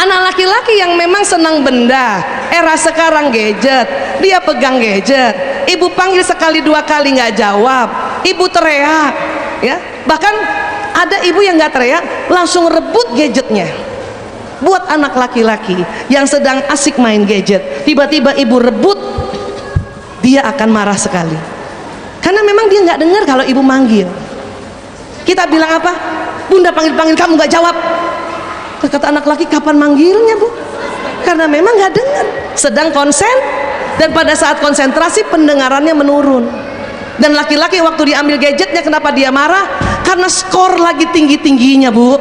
Anak laki-laki yang memang senang benda, era sekarang gadget, dia pegang gadget. Ibu panggil sekali dua kali nggak jawab, ibu teriak, ya. Bahkan ada ibu yang nggak teriak, langsung rebut gadgetnya. Buat anak laki-laki yang sedang asik main gadget, tiba-tiba ibu rebut, dia akan marah sekali. Karena memang dia nggak dengar kalau ibu manggil. Kita bilang apa? Bunda panggil-panggil kamu nggak jawab. Kata anak laki, kapan manggilnya bu? Karena memang nggak dengar, sedang konsen, dan pada saat konsentrasi pendengarannya menurun. Dan laki-laki waktu diambil gadgetnya, kenapa dia marah? Karena skor lagi tinggi-tingginya bu.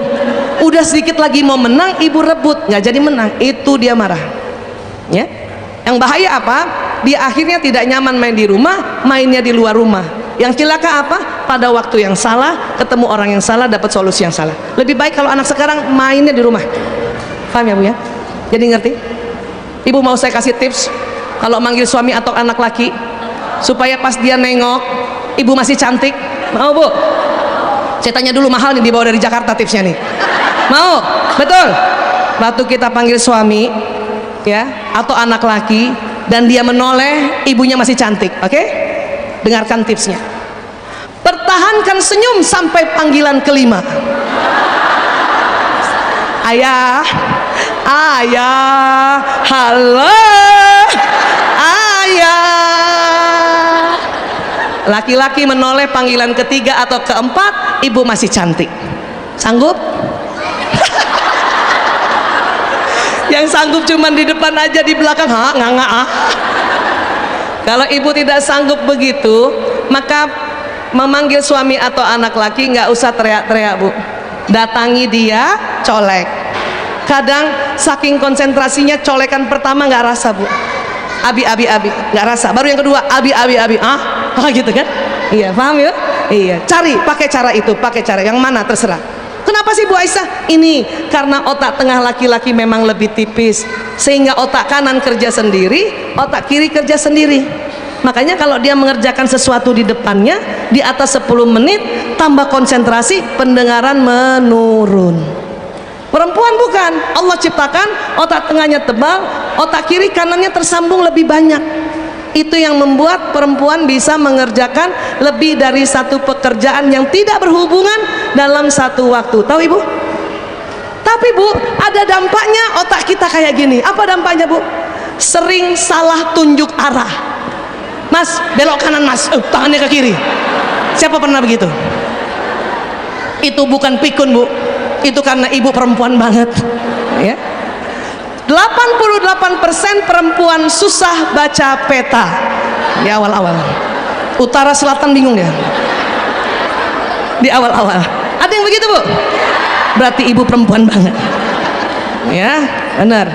Udah sedikit lagi mau menang, ibu rebut, nggak jadi menang, itu dia marah. Ya, yang bahaya apa? Dia akhirnya tidak nyaman main di rumah, mainnya di luar rumah. Yang celaka apa? Pada waktu yang salah, ketemu orang yang salah, dapat solusi yang salah. Lebih baik kalau anak sekarang mainnya di rumah. Paham ya bu ya? Jadi ngerti? Ibu mau saya kasih tips kalau manggil suami atau anak laki supaya pas dia nengok ibu masih cantik. Mau bu? Saya tanya dulu, mahal nih, dibawa dari Jakarta tipsnya nih. Mau? Betul? Waktu kita panggil suami ya atau anak laki dan dia menoleh, ibunya masih cantik. Oke? Dengarkan tipsnya. Pertahankan senyum sampai panggilan kelima. Ayah, ayah, halo, ayah. Laki-laki menoleh panggilan ketiga atau keempat, ibu masih cantik. Sanggup? Yang sanggup cuman di depan aja, di belakang nggak ah. Kalau ibu tidak sanggup begitu, maka memanggil suami atau anak laki nggak usah teriak-teriak bu. Datangi dia, colek. Kadang saking konsentrasinya, colekan pertama nggak rasa bu. Abi nggak rasa. Baru yang kedua abi gitu kan? Iya, paham ya? Iya. Cari, pakai cara itu, pakai cara yang mana terserah. Kenapa sih Bu Aisyah? Ini karena otak tengah laki-laki memang lebih tipis, sehingga otak kanan kerja sendiri, otak kiri kerja sendiri. Makanya kalau dia mengerjakan sesuatu di depannya, di atas 10 menit tambah konsentrasi, pendengaran menurun. Perempuan bukan, Allah ciptakan otak tengahnya tebal, otak kiri kanannya tersambung lebih banyak. Itu yang membuat perempuan bisa mengerjakan lebih dari satu pekerjaan yang tidak berhubungan dalam satu waktu. Tahu ibu? Tapi bu, ada dampaknya otak kita kayak gini. Apa dampaknya bu? Sering salah tunjuk arah. Mas, belok kanan mas, tangannya ke kiri. Siapa pernah begitu? Itu bukan pikun bu, itu karena ibu perempuan banget ya. 88% perempuan susah baca peta di awal-awal. Utara selatan bingung ya di awal-awal. Ada yang begitu bu? Berarti ibu perempuan banget ya. Benar.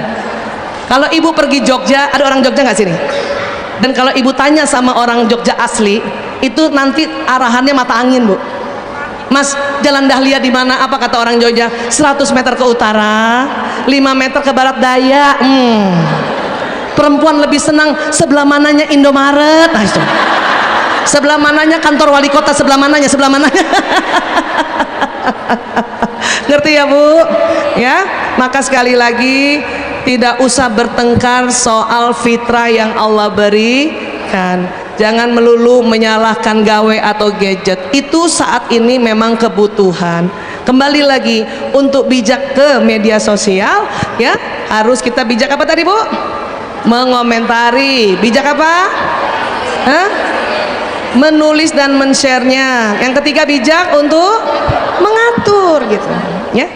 Kalau ibu pergi Jogja, ada orang Jogja nggak sini? Dan kalau ibu tanya sama orang Jogja asli, itu nanti arahannya mata angin bu. Mas, Jalan Dahlia di mana? Apa kata orang Jogja? 100 meter ke utara, 5 meter ke barat daya. Perempuan lebih senang sebelah mananya Indomaret. Nah, itu. Sebelah mananya kantor wali kota, sebelah mananya. Ngerti ya bu? Ya, maka sekali lagi tidak usah bertengkar soal fitrah yang Allah berikan. Jangan melulu menyalahkan gawe atau gadget. Itu saat ini memang kebutuhan. Kembali lagi, untuk bijak ke media sosial ya harus kita bijak apa tadi bu? Mengomentari. Bijak apa? Menulis dan men-share-nya. Yang ketiga bijak untuk mengatur gitu ya.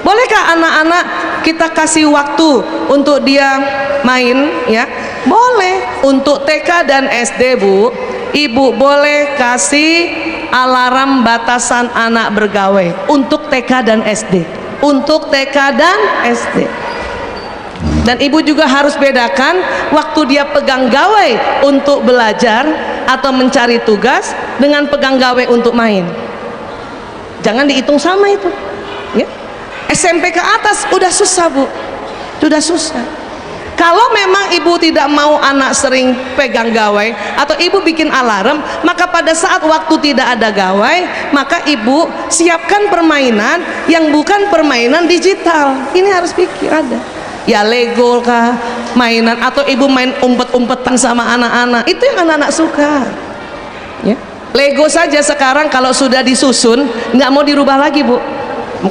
Bolehkah anak-anak kita kasih waktu untuk dia main ya? Boleh. Untuk TK dan SD bu, ibu boleh kasih alarm batasan anak bergawe untuk TK dan SD. Untuk TK dan SD. Dan ibu juga harus bedakan waktu dia pegang gawe untuk belajar atau mencari tugas dengan pegang gawe untuk main. Jangan dihitung sama itu ya. SMP ke atas udah susah bu, sudah susah. Kalau memang ibu tidak mau anak sering pegang gawai atau ibu bikin alarm, maka pada saat waktu tidak ada gawai, maka ibu siapkan permainan yang bukan permainan digital. Ini harus pikir ada. ya Lego kah, mainan, atau ibu main umpet-umpetan sama anak-anak, itu yang anak-anak suka ya. Lego saja sekarang kalau sudah disusun nggak mau dirubah lagi Bu,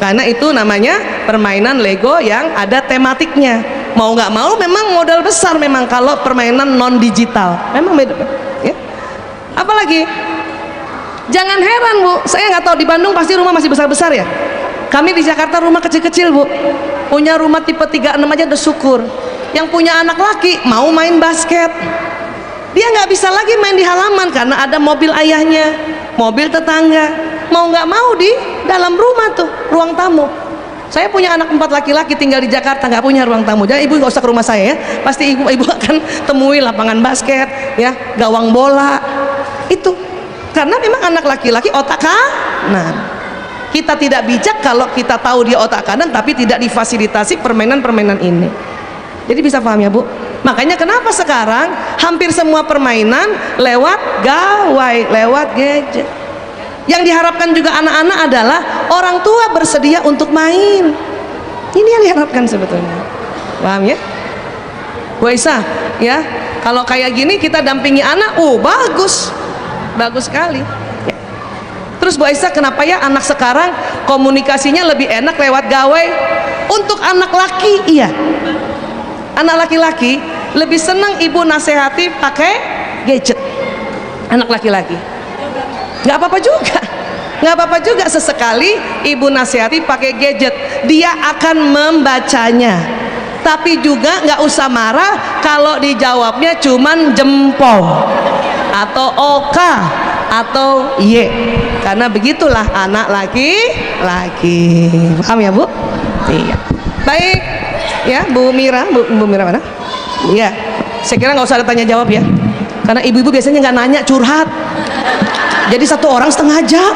karena itu namanya permainan Lego yang ada tematiknya. Mau nggak mau memang modal besar memang kalau permainan non digital memang beda ya. Apalagi jangan heran Bu, saya nggak tahu di Bandung pasti rumah masih besar-besar ya. Kami di Jakarta rumah kecil-kecil Bu, punya rumah tipe 36 aja udah syukur. Yang punya anak laki mau main basket, dia nggak bisa lagi main di halaman karena ada mobil ayahnya, mobil tetangga. Mau nggak mau di dalam rumah tuh, ruang tamu. Saya punya anak 4 laki-laki tinggal di Jakarta, nggak punya ruang tamu. Jadi ibu nggak usah ke rumah saya ya, pasti ibu akan temui lapangan basket ya, gawang bola itu. Karena memang anak laki-laki otak kanan. Kita tidak bijak kalau kita tahu dia otak kanan tapi tidak difasilitasi permainan-permainan ini. Jadi bisa paham ya Bu? Makanya kenapa sekarang hampir semua permainan lewat gawai, lewat gadget. Yang diharapkan juga anak-anak adalah orang tua bersedia untuk main. Ini yang diharapkan sebetulnya. Paham ya? Bu Aisyah ya, kalau kayak gini kita dampingi anak, bagus. Bagus sekali. Terus Bu Aisyah, kenapa ya anak sekarang komunikasinya lebih enak lewat gawai? Untuk anak laki iya, anak laki-laki lebih senang ibu nasihati pakai gadget. Anak laki-laki nggak apa-apa juga, nggak apa-apa juga sesekali ibu nasihati pakai gadget, dia akan membacanya. Tapi juga nggak usah marah kalau dijawabnya cuman jempol atau oka atau ye, karena begitulah anak laki-laki. Paham ya Bu? Iya. Baik ya Bu Mira, Bu Mira mana? Iya. Saya kira nggak usah ada tanya jawab ya, karena ibu-ibu biasanya nggak nanya, curhat. Jadi 1 orang setengah jam.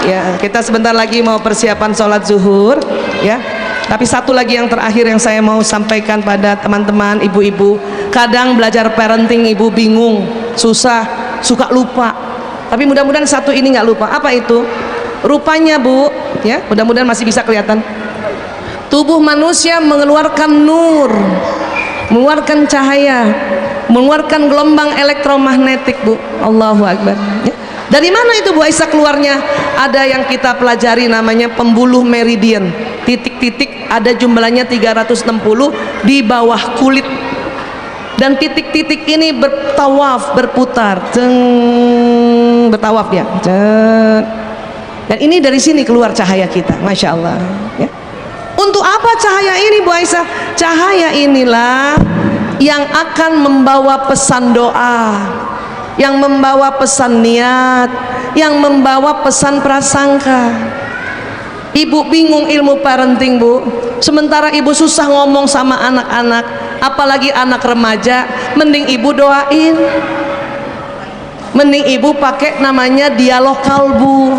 Ya, kita sebentar lagi mau persiapan sholat zuhur ya. Tapi satu lagi yang terakhir yang saya mau sampaikan pada teman-teman ibu-ibu, kadang belajar parenting ibu bingung, susah, suka lupa. Tapi mudah-mudahan satu ini nggak lupa. Apa itu? Rupanya Bu, ya, mudah-mudahan masih bisa kelihatan. Tubuh manusia mengeluarkan nur, mengeluarkan cahaya, mengeluarkan gelombang elektromagnetik Bu. Allahu Akbar. Ya. Dari mana itu Bu Aisyah keluarnya? Ada yang kita pelajari namanya pembuluh meridian. Titik-titik ada jumlahnya 360 di bawah kulit. Dan titik-titik ini bertawaf, berputar. Bertawaf ya. Dan ini dari sini keluar cahaya kita. Masya Allah ya. Untuk apa cahaya ini Bu Aisyah? Cahaya inilah yang akan membawa pesan doa, yang membawa pesan niat, yang membawa pesan prasangka. Ibu bingung ilmu parenting Bu, sementara ibu susah ngomong sama anak-anak, apalagi anak remaja. Mending ibu doain, mending ibu pakai namanya dialog kalbu.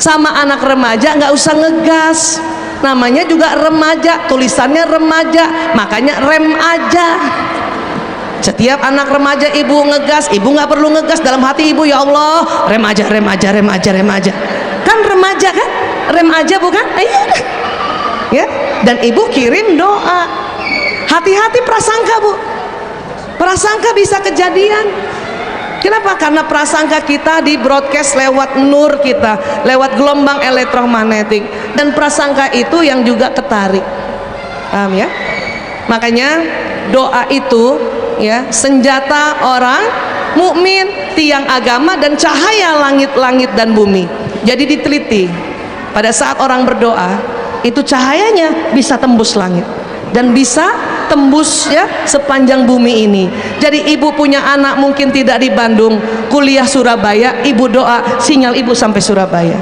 Sama anak remaja nggak usah ngegas, namanya juga remaja, tulisannya remaja, makanya rem aja. Setiap anak remaja ibu ngegas, ibu nggak perlu ngegas, dalam hati ibu, ya Allah, rem aja, rem aja, rem aja, rem aja. Kan remaja kan, rem aja bukan? Ayo ya. Dan ibu kirim doa. Hati-hati prasangka Bu, prasangka bisa kejadian. Kenapa? Karena prasangka kita di broadcast lewat nur kita, lewat gelombang elektromagnetik, dan prasangka itu yang juga ketarik. Paham ya? Makanya doa itu ya senjata orang mukmin, tiang agama dan cahaya langit-langit dan bumi. Jadi diteliti, pada saat orang berdoa itu cahayanya bisa tembus langit dan bisa tembus ya sepanjang bumi ini. Jadi ibu punya anak mungkin tidak di Bandung, kuliah Surabaya, ibu doa sinyal ibu sampai Surabaya.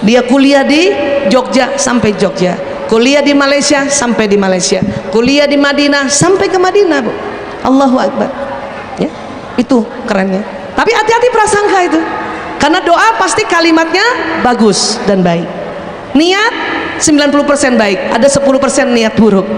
Dia kuliah di Jogja sampai Jogja, kuliah di Malaysia sampai di Malaysia, kuliah di Madinah sampai ke Madinah Bu. Allahu Akbar ya, itu kerennya. Tapi hati-hati prasangka itu, karena doa pasti kalimatnya bagus dan baik, niat 90% baik, ada 10% niat buruk.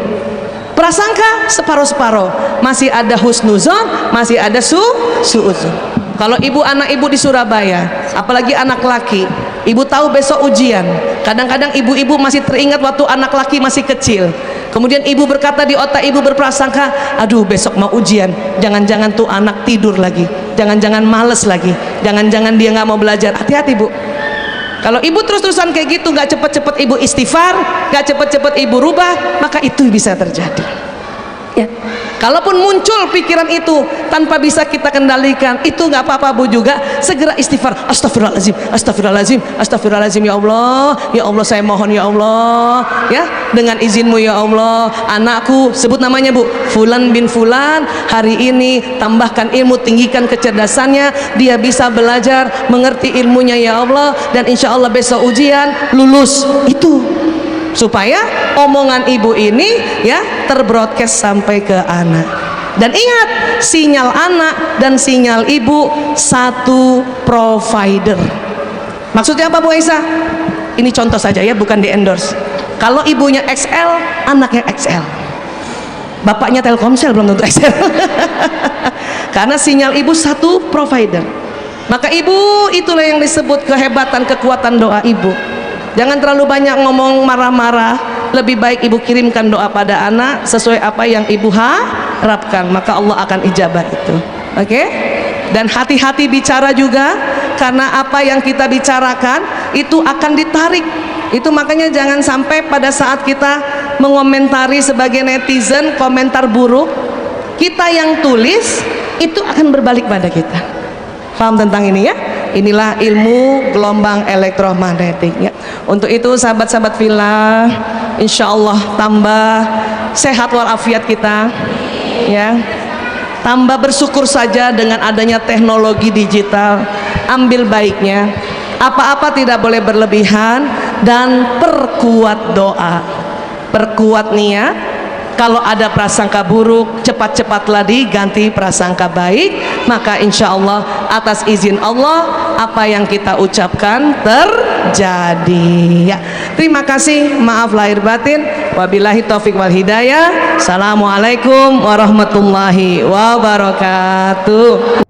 Prasangka separuh-separuh, masih ada husnuzon, masih ada suuzon. Kalau ibu anak ibu di Surabaya, apalagi anak laki, ibu tahu besok ujian. Kadang-kadang ibu-ibu masih teringat waktu anak laki masih kecil. Kemudian ibu berkata, di otak ibu berprasangka, aduh besok mau ujian, jangan-jangan tuh anak tidur lagi, jangan-jangan males lagi, jangan-jangan dia nggak mau belajar. Hati-hati bu, kalau ibu terus-terusan kayak gitu, nggak cepet-cepet ibu istighfar, nggak cepet-cepet ibu rubah, maka itu bisa terjadi ya. Kalaupun muncul pikiran itu tanpa bisa kita kendalikan, itu nggak apa-apa bu, juga segera istighfar, astagfirullahaladzim, astagfirullahaladzim, astagfirullahaladzim, ya Allah saya mohon ya Allah ya, dengan izinmu ya Allah, anakku, sebut namanya bu, Fulan bin Fulan, hari ini tambahkan ilmu, tinggikan kecerdasannya, dia bisa belajar, mengerti ilmunya ya Allah, dan insya Allah besok ujian lulus. Itu supaya omongan ibu ini ya terbroadcast sampai ke anak. Dan ingat, sinyal anak dan sinyal ibu satu provider. Maksudnya apa Bu Aisyah? Ini contoh saja ya, bukan di endorse. Kalau ibunya XL, anaknya XL. Bapaknya Telkomsel belum tentu XL. Karena sinyal ibu satu provider. Maka ibu, itulah yang disebut kehebatan, kekuatan doa ibu. Jangan terlalu banyak ngomong marah-marah, lebih baik ibu kirimkan doa pada anak sesuai apa yang ibu harapkan, maka Allah akan ijabah itu. Oke? Dan hati-hati bicara juga, karena apa yang kita bicarakan itu akan ditarik. Itu makanya jangan sampai pada saat kita mengomentari sebagai netizen, komentar buruk, kita yang tulis itu akan berbalik pada kita. Paham tentang ini ya? Inilah ilmu gelombang elektromagnetik ya. Untuk itu sahabat-sahabat fillah, insya Allah tambah sehat walafiat kita ya, tambah bersyukur saja dengan adanya teknologi digital. Ambil baiknya, apa-apa tidak boleh berlebihan, dan perkuat doa, perkuat niat. Kalau ada prasangka buruk, cepat-cepatlah diganti prasangka baik, maka insya Allah atas izin Allah apa yang kita ucapkan terjadi ya. Terima kasih, maaf lahir batin, wabillahi taufik wal hidayah. Assalamualaikum warahmatullahi wabarakatuh.